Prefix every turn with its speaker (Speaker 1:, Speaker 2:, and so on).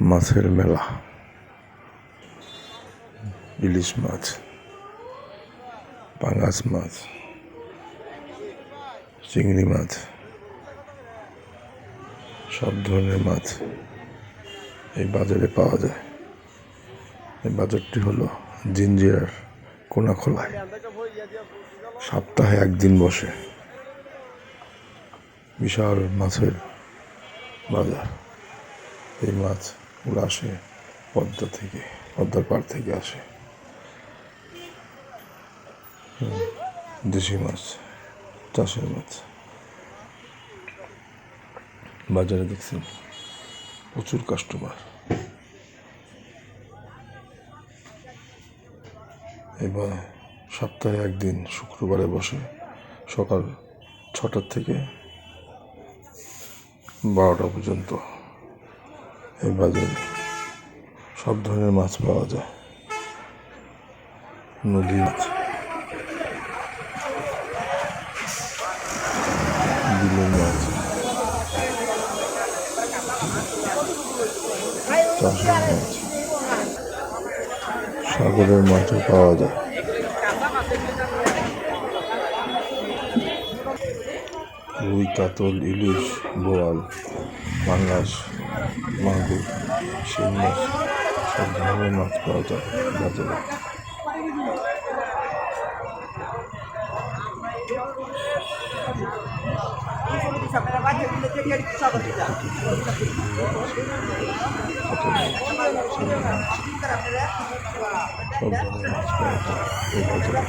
Speaker 1: মাছের মেলা, ইলিশ মাছ, পাঙাশ মাছ, চিংড়ি মাছ, সব ধরনের মাছ এই বাজারে পাওয়া যায়। এই বাজারটি হলো জিঞ্জিরার কোনাখোলায়, সপ্তাহে একদিন বসে। বিশাল মাছের বাজার। এই মাছগুলো আসে পদ্মার পাড় থেকে আসে। দেশি মাছ, চাষের মাছ। বাজারে দেখছেন প্রচুর কাস্টমার। এবার সপ্তাহে একদিন শুক্রবারে বসে, সকাল 6টা থেকে 12টা পর্যন্ত। এই বাজারে সব ধরনের মাছ পাওয়া যায়। নদী মাছ, বিলের মাছ, চাষের মাছ, সাগরের মাছও পাওয়া যায়। রুই, কাতল, ইলিশ, বোয়াল, পাঙাশ, মাগুর, শিং মাছ, সব ধরনের মাছ পাওয়া যায় বাজারে। সব ধরনের মাছ পাওয়া যায় এই বাজারে।